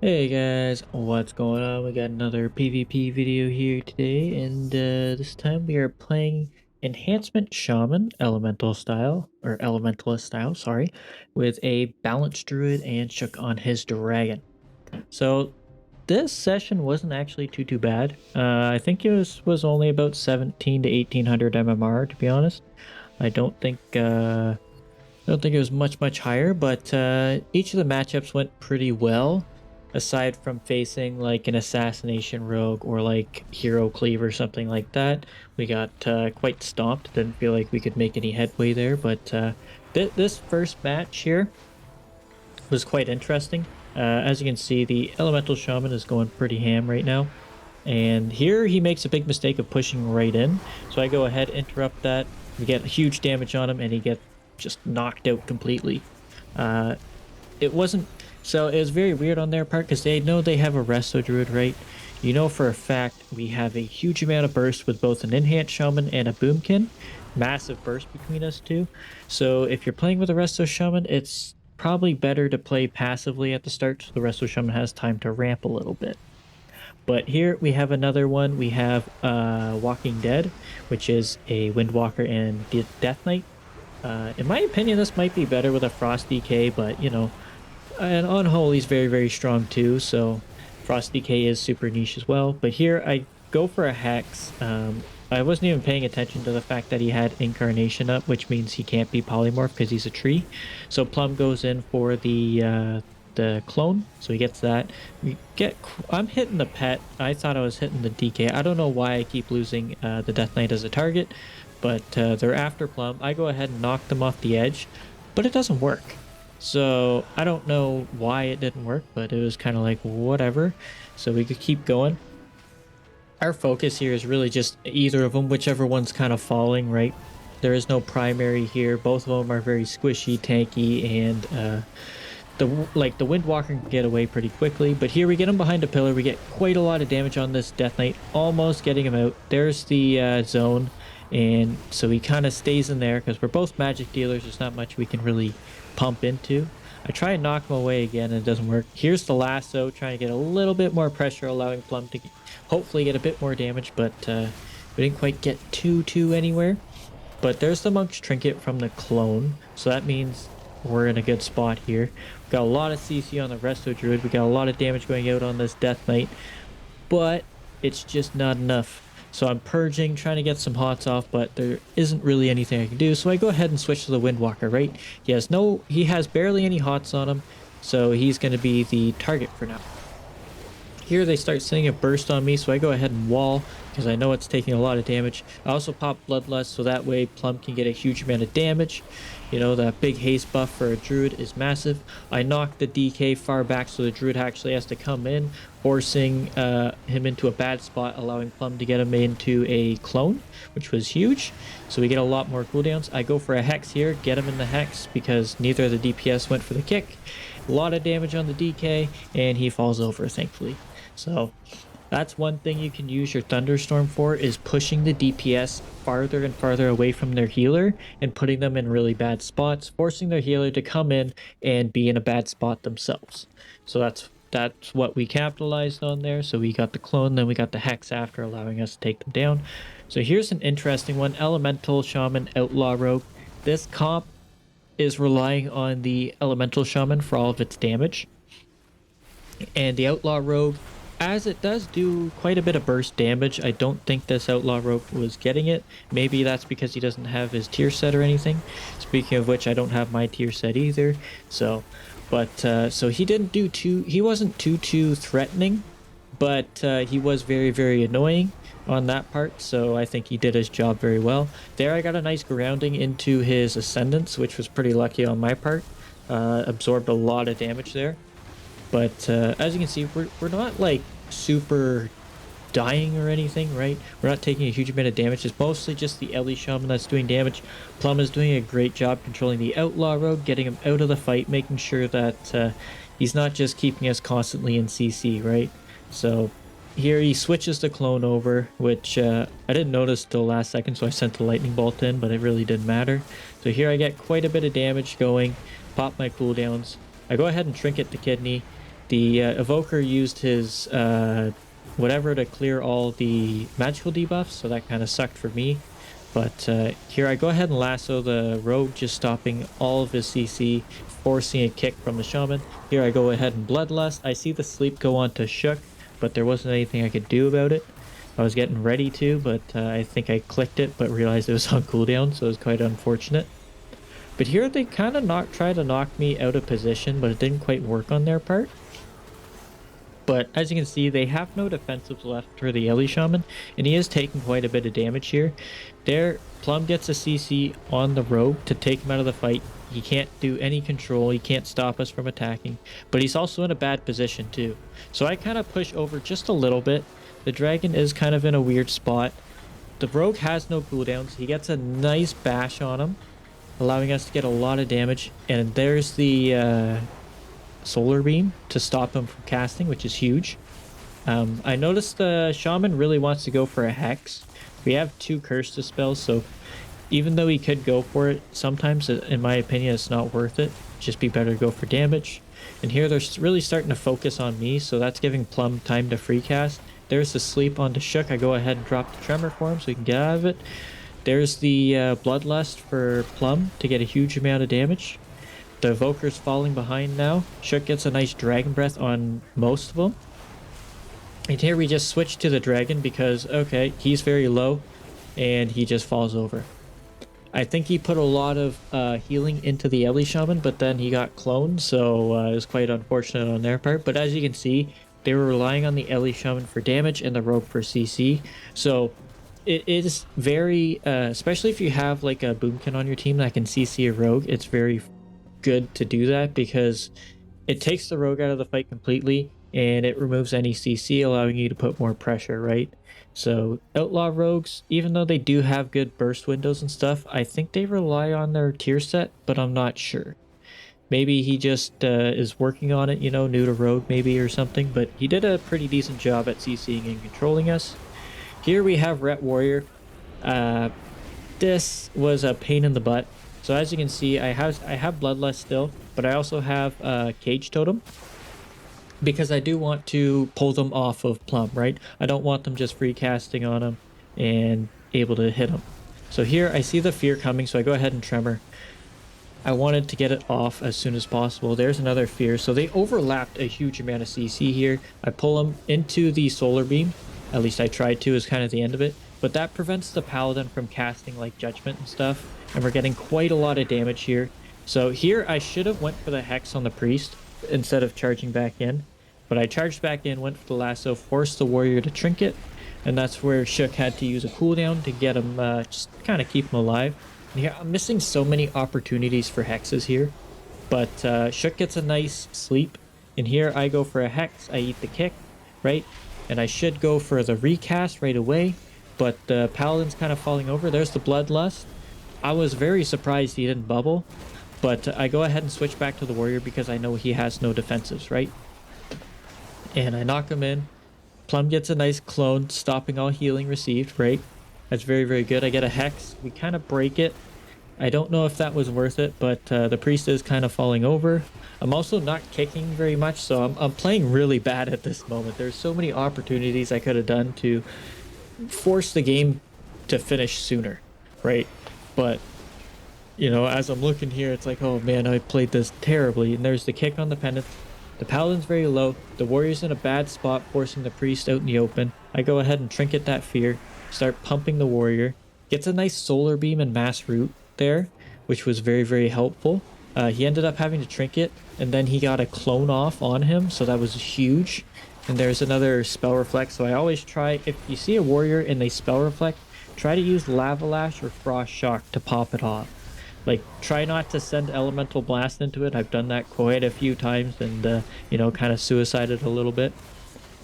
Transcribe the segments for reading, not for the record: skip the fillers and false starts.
Hey guys, what's going on? We got another PvP video here today, and this time we are playing Enhancement Shaman, Elementalist style, sorry, with a Balanced Druid and Shook on his Dragon. So this session wasn't actually too bad. I think it was only about 17 to 1800 MMR, to be honest. I don't think it was much higher, but each of the matchups went pretty well, aside from facing like an assassination rogue or like hero cleave or something like that. We got quite stomped. Didn't feel like we could make any headway there, but this first match here was quite interesting. As you can see, the Elemental Shaman is going pretty ham right now. And here he makes a big mistake of pushing right in. So I go ahead, interrupt that. We get huge damage on him, and he gets just knocked out completely. Uh, it wasn't so it was very weird on their part because they know they have a Resto Druid, right? You know for a fact we have a huge amount of burst with both an Enhanced Shaman and a Boomkin. Massive burst between us two. So if you're playing with a Resto Shaman, it's probably better to play passively at the start so the Resto Shaman has time to ramp a little bit. But here we have another one. We have Walking Dead, which is a Windwalker and Death Knight. In my opinion, this might be better with a Frost DK, but you know, and Unholy's very strong too, so Frost DK is super niche as well. But here I go for a Hex. I wasn't even paying attention to the fact that he had Incarnation up, which means he can't be Polymorph because he's a tree. So Plum goes in for the clone, so he gets that. I'm hitting the pet. I thought I was hitting the DK. I don't know why I keep losing the Death Knight as a target, but they're after Plum. I go ahead and knock them off the edge, but it doesn't work. So I don't know why it didn't work, but it was kind of like whatever. So we could keep going. Our focus here is really just either of them, whichever one's kind of falling, right? There is no primary here. Both of them are very squishy, tanky, and the Windwalker can get away pretty quickly. But here we get him behind a pillar. We get quite a lot of damage on this Death Knight, almost getting him out. There's the zone, and so he kind of stays in there because we're both magic dealers. There's not much we can really pump into. I try and knock him away again and it doesn't work. Here's the lasso, trying to get a little bit more pressure, allowing Plum to hopefully get a bit more damage, but we didn't quite get too anywhere. But there's the Monk's Trinket from the clone, so that means we're in a good spot here. We got a lot of CC on the Resto Druid. We got a lot of damage going out on this Death Knight, but it's just not enough. So I'm purging, trying to get some hots off, but there isn't really anything I can do. So I go ahead and switch to the Windwalker, right? He has barely any hots on him, so he's going to be the target for now. Here they start sending a burst on me, so I go ahead and wall because I know it's taking a lot of damage. I also pop Bloodlust so that way Plum can get a huge amount of damage. You know, that big haste buff for a Druid is massive. I knock the DK far back so the Druid actually has to come in, forcing him into a bad spot, allowing Plum to get him into a clone, which was huge. So we get a lot more cooldowns. I go for a Hex here, get him in the Hex because neither of the DPS went for the kick. A lot of damage on the DK, and he falls over, thankfully. So that's one thing you can use your Thunderstorm for, is pushing the DPS farther and farther away from their healer and putting them in really bad spots, forcing their healer to come in and be in a bad spot themselves. So that's what we capitalized on there. So we got the clone, then we got the Hex after, allowing us to take them down. So here's an interesting one. Elemental Shaman, Outlaw Rogue. This comp is relying on the Elemental Shaman for all of its damage. And the Outlaw Rogue, as it does do quite a bit of burst damage, I don't think this Outlaw Rogue was getting it. Maybe that's because he doesn't have his tier set or anything. Speaking of which, I don't have my tier set either. So he didn't do he wasn't too threatening, but he was very annoying on that part. So I think he did his job very well. There I got a nice grounding into his Ascendance, which was pretty lucky on my part. Absorbed a lot of damage there. But as you can see, we're not like super dying or anything, right? We're not taking a huge amount of damage. It's mostly just the Ellie Shaman that's doing damage. Plum is doing a great job controlling the Outlaw Rogue, getting him out of the fight, making sure that he's not just keeping us constantly in CC, right? So here he switches the clone over, which I didn't notice till last second, so I sent the lightning bolt in, but it really didn't matter. So here I get quite a bit of damage going, pop my cooldowns. I go ahead and trinket the kidney. The Evoker used his whatever to clear all the magical debuffs, so that kind of sucked for me. But here I go ahead and lasso the Rogue, just stopping all of his CC, forcing a kick from the Shaman. Here I go ahead and Bloodlust. I see the sleep go on to Shook, but there wasn't anything I could do about it. I was getting ready to, but I think I clicked it, but realized it was on cooldown, so it was quite unfortunate. But here they kind of tried to knock me out of position, but it didn't quite work on their part. But as you can see, they have no defensives left for the Ellie Shaman, and he is taking quite a bit of damage here. There, Plum gets a CC on the Rogue to take him out of the fight. He can't do any control, he can't stop us from attacking, but he's also in a bad position too. So I kind of push over just a little bit. The Dragon is kind of in a weird spot. The Rogue has no cooldowns. He gets a nice bash on him, allowing us to get a lot of damage. And there's the Solar Beam to stop him from casting, which is huge. I noticed the Shaman really wants to go for a Hex. We have 2 Curse Dispels, so even though he could go for it, sometimes, in my opinion, it's not worth it. Just be better to go for damage. And here they're really starting to focus on me, so that's giving Plum time to free cast. There's the sleep onto Shook. I go ahead and drop the Tremor for him so he can get out of it. There's the Bloodlust for Plum to get a huge amount of damage. The Evoker's falling behind now. Shook gets a nice Dragon Breath on most of them. And here we just switch to the Dragon because, okay, he's very low and he just falls over. I think he put a lot of healing into the Ellie Shaman, but then he got cloned, so it was quite unfortunate on their part. But as you can see, they were relying on the Ellie Shaman for damage and the Rogue for CC. So it is very, especially if you have like a Boomkin on your team that can CC a Rogue, it's very good to do that because it takes the Rogue out of the fight completely and it removes any CC, allowing you to put more pressure, right? So Outlaw Rogues, even though they do have good burst windows and stuff, I think they rely on their tier set, but I'm not sure. Maybe he just is working on it, you know, new to Rogue maybe or something, but he did a pretty decent job at CCing and controlling us. Here we have Ret Warrior. This was a pain in the butt. So as you can see, I have Bloodlust still, but I also have Cage Totem because I do want to pull them off of Plum, right? I don't want them just free casting on him and able to hit him. So here I see the fear coming, so I go ahead and Tremor. I wanted to get it off as soon as possible. There's another fear. So they overlapped a huge amount of CC here. I pull them into the Solar Beam. At least I tried to, is kind of the end of it. But that prevents the Paladin from casting like Judgment and stuff. And we're getting quite a lot of damage here. So here I should have went for the Hex on the Priest instead of charging back in. But I charged back in, went for the lasso, forced the Warrior to Trinket. And that's where Shook had to use a cooldown to get him, just kind of keep him alive. And here I'm missing so many opportunities for Hexes here. But Shook gets a nice sleep. And here I go for a Hex, I eat the kick, right? And I should go for the recast right away. But the Paladin's kind of falling over. There's the Bloodlust. I was very surprised he didn't bubble. But I go ahead and switch back to the Warrior because I know he has no defensives, right? And I knock him in. Plum gets a nice clone, stopping all healing received, right? That's very, very good. I get a Hex. We kind of break it. I don't know if that was worth it, but the Priest is kind of falling over. I'm also not kicking very much, so I'm playing really bad at this moment. There's so many opportunities I could have done to force the game to finish sooner, right? But, you know, as I'm looking here, it's like, oh man, I played this terribly. And there's the kick on the Pendant. The Paladin's very low. The Warrior's in a bad spot, forcing the Priest out in the open. I go ahead and Trinket that fear, start pumping the Warrior. Gets a nice Solar Beam and Mass Root there, which was very, very helpful. He ended up having to Trinket, and then he got a clone off on him, so that was huge. And there's another Spell Reflect, so I always try, if you see a Warrior and they Spell Reflect, try to use Lava Lash or Frost Shock to pop it off. Like, try not to send Elemental Blast into it. I've done that quite a few times and, you know, kind of suicided a little bit.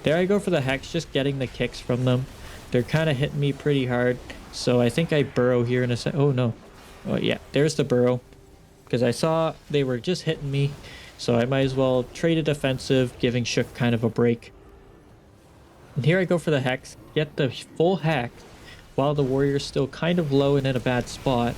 There I go for the Hex, just getting the kicks from them. They're kind of hitting me pretty hard, so I think I burrow here in a sec. Oh, no. Oh, yeah, there's the burrow. Because I saw they were just hitting me, so I might as well trade a defensive, giving Shook kind of a break. And here I go for the Hex, get the full Hex, while the Warrior's still kind of low and in a bad spot.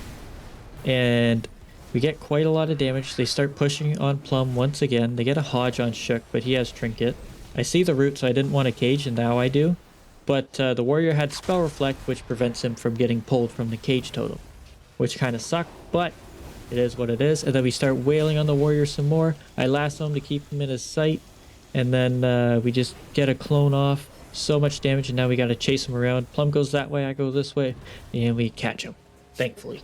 And We get quite a lot of damage. They start pushing on Plum once again. They get a Hodge on Shook, but he has Trinket. I see the root, so I didn't want to cage, and now I do. But the warrior had Spell Reflect, which prevents him from getting pulled from the cage totem, which kind of sucked, but it is what it is. And then we start wailing on the warrior some more. I lasso him to keep him in his sight, and then we just get a clone off. So much damage, and now we got to chase him around. Plum goes that way, I go this way, and we catch him, thankfully.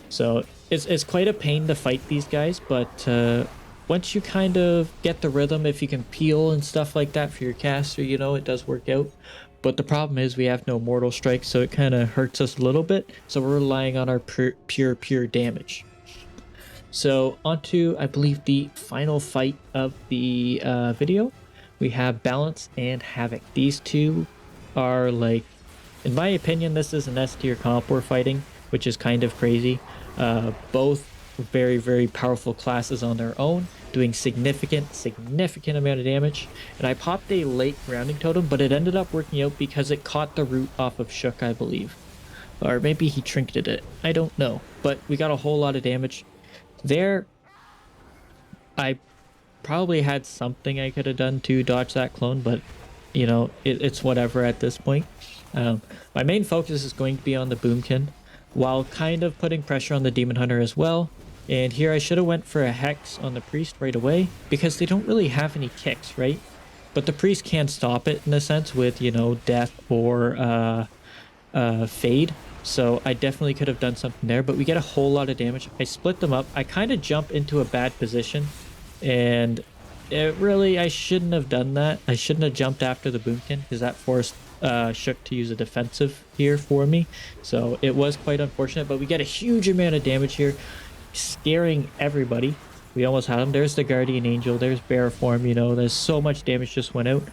So it's quite a pain to fight these guys, but once you kind of get the rhythm, if you can peel and stuff like that for your caster, you know, it does work out. But the problem is we have no Mortal Strike, so it kind of hurts us a little bit. So we're relying on our pure damage. So onto, I believe, the final fight of the video. We have Balance and Havoc. These two are like, in my opinion, this is an S tier comp we're fighting, which is kind of crazy. Both very, very powerful classes on their own, doing significant amount of damage. And I popped a late grounding totem, but it ended up working out because it caught the root off of Shook, I believe. Or maybe he trinketed it. I don't know. But we got a whole lot of damage. There, I probably had something I could have done to dodge that clone, but you know, it's whatever at this point. My main focus is going to be on the Boomkin, while kind of putting pressure on the Demon Hunter as well. And here I should have went for a Hex on the Priest right away, because they don't really have any kicks, right? But the Priest can stop it in a sense with, you know, Death or Fade. So I definitely could have done something there, but we get a whole lot of damage. I split them up. I kind of jump into a bad position, and I shouldn't have done that. I shouldn't have jumped after the Boomkin, because that forced Shook to use a defensive here for me. So it was quite unfortunate, but we get a huge amount of damage here, scaring everybody. We almost had him. There's the Guardian Angel. There's Bear Form. You know, there's so much damage just went out.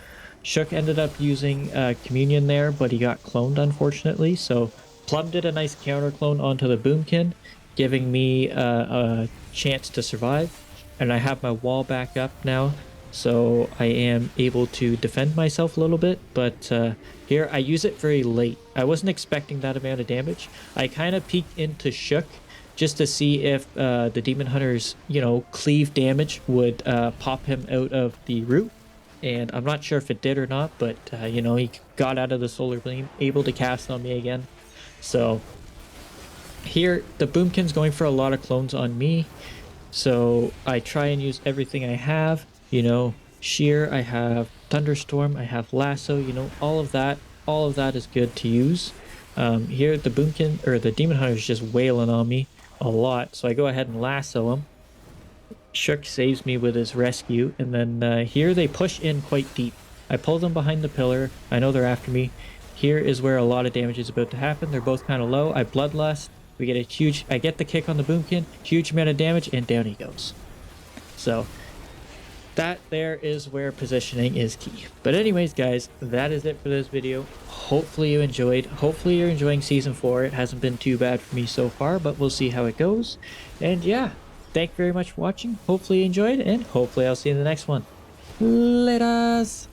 Shook ended up using Communion there, but he got cloned, unfortunately. So Plum did a nice counter clone onto the Boomkin, giving me a chance to survive. And I have my wall back up now, so I am able to defend myself a little bit. But here I use it very late. I wasn't expecting that amount of damage. I kind of peeked into Shook just to see if the Demon Hunter's, you know, cleave damage would pop him out of the root. And I'm not sure if it did or not, but you know, he got out of the Solar Gleam, able to cast on me again. So here the Boomkin's going for a lot of clones on me. So I try and use everything I have, you know, Shear, I have Thunderstorm, I have Lasso, you know, all of that is good to use. Here the Boomkin, or the Demon Hunter, is just wailing on me a lot, so I go ahead and lasso him. Shook saves me with his rescue, and then here they push in quite deep. I pull them behind the pillar. I know they're after me. Here is where a lot of damage is about to happen. They're both kind of low. I Bloodlust. We get a huge, I get the kick on the Boomkin, huge amount of damage, and down he goes. So that there is where positioning is key. But anyways, guys, that is it for this video. Hopefully you enjoyed. Hopefully you're enjoying Season 4. It hasn't been too bad for me so far, but we'll see how it goes. And yeah, thank you very much for watching. Hopefully you enjoyed, and hopefully I'll see you in the next one. Laters!